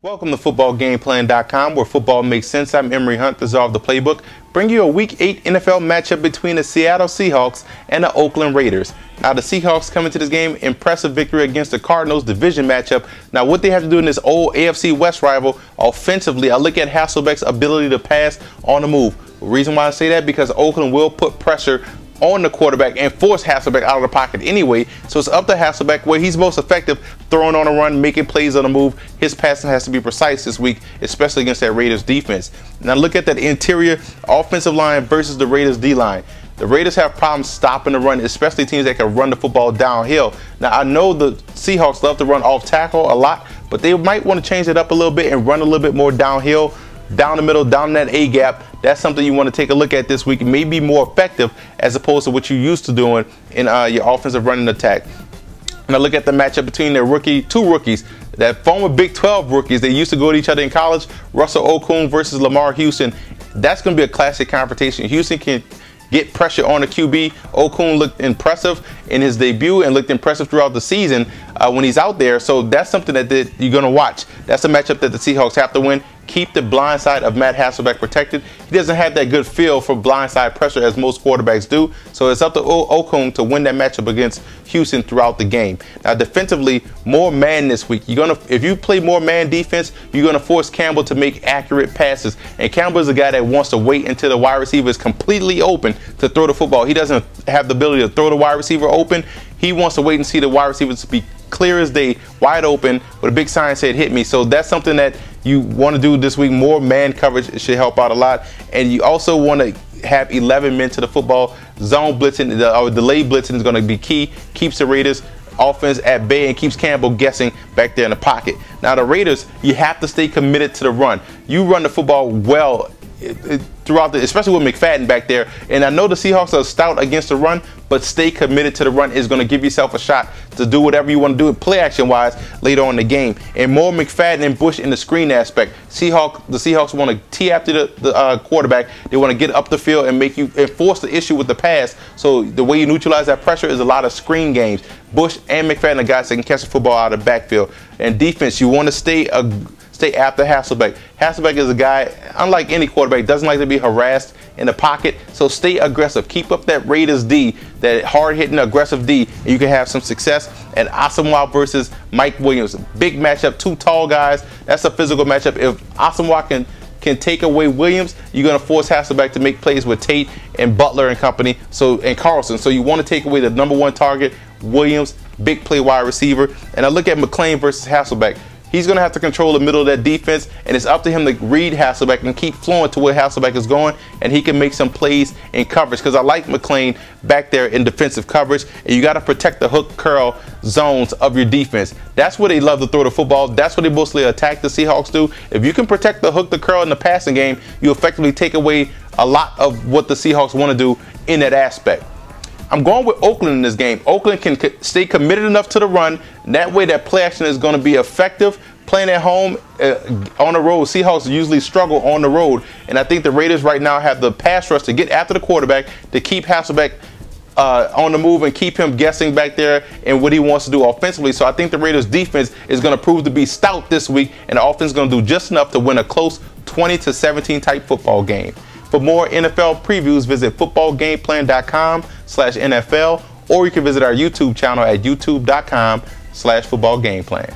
Welcome to footballgameplan.com, where football makes sense. I'm Emory Hunt, the czar of the playbook. Bring you a Week 8 NFL matchup between the Seattle Seahawks and the Oakland Raiders. Now, the Seahawks come into this game, impressive victory against the Cardinals division matchup. Now, what they have to do in this old AFC West rival offensively, I look at Hasselbeck's ability to pass on the move. The reason why I say that, because Oakland will put pressure on the quarterback and force Hasselbeck out of the pocket anyway. So it's up to Hasselbeck where he's most effective throwing on a run, making plays on the move. His passing has to be precise this week, especially against that Raiders defense. Now look at that interior offensive line versus the Raiders D-line. The Raiders have problems stopping the run, especially teams that can run the football downhill. Now, I know the Seahawks love to run off tackle a lot, but they might want to change it up a little bit and run a little bit more downhill, down the middle, down that A-gap. That's something you want to take a look at this week. It may be more effective as opposed to what you're used to doing in your offensive running attack. Now look at the matchup between their two rookies, that former Big 12 rookies. They used to go to each other in college. Russell Okung versus Lamar Houston. That's going to be a classic confrontation. Houston can get pressure on the QB. Okung looked impressive in his debut and looked impressive throughout the season when he's out there. So that's something that you're going to watch. That's a matchup that the Seahawks have to win. Keep the blind side of Matt Hasselbeck protected. He doesn't have that good feel for blind side pressure as most quarterbacks do. So it's up to Okung to win that matchup against Houston throughout the game. Now defensively, more man this week. If you play more man defense, you're gonna force Campbell to make accurate passes. And Campbell is a guy that wants to wait until the wide receiver is completely open to throw the football. He doesn't have the ability to throw the wide receiver open. He wants to wait and see the wide receiver to be clear as day, wide open, with a big sign said "hit me." So that's something that you want to do this week. More man coverage should help out a lot. And you also want to have 11 men to the football. Zone blitzing or delayed blitzing is going to be key. Keeps the Raiders offense at bay and keeps Campbell guessing back there in the pocket. Now the Raiders, you have to stay committed to the run. You run the football well throughout especially with McFadden back there. And I know the Seahawks are stout against the run, but stay committed to the run is going to give yourself a shot to do whatever you want to do play action wise later on in the game. And more McFadden and Bush in the screen aspect. The Seahawks want to tee after the quarterback. They want to get up the field and force the issue with the pass. So the way you neutralize that pressure is a lot of screen games. Bush and McFadden are guys that can catch the football out of the backfield. And defense, you want to stay after Hasselbeck. Hasselbeck is a guy, unlike any quarterback, doesn't like to be harassed in the pocket. So stay aggressive. Keep up that Raiders D, that hard-hitting, aggressive D, and you can have some success. And Asamoah versus Mike Williams. Big matchup, two tall guys. That's a physical matchup. If Asamoah can take away Williams, you're going to force Hasselbeck to make plays with Tate and Butler and company, and Carlson. So you want to take away the #1 target, Williams, big play wide receiver. And I look at McClain versus Hasselbeck. He's going to have to control the middle of that defense, and it's up to him to read Hasselbeck and keep flowing to where Hasselbeck is going, and he can make some plays in coverage, because I like McClain back there in defensive coverage, and you got to protect the hook curl zones of your defense. That's where they love to throw the football. That's where they mostly attack the Seahawks do. If you can protect the hook, the curl in the passing game, you effectively take away a lot of what the Seahawks want to do in that aspect. I'm going with Oakland in this game. Oakland can stay committed enough to the run. That way that play action is going to be effective. Playing at home, on the road, Seahawks usually struggle on the road. And I think the Raiders right now have the pass rush to get after the quarterback, to keep Hasselbeck on the move and keep him guessing back there and what he wants to do offensively. So I think the Raiders defense is going to prove to be stout this week, and the offense is going to do just enough to win a close 20-17 type football game. For more NFL previews, visit footballgameplan.com/NFL, or you can visit our YouTube channel at youtube.com/footballgameplan.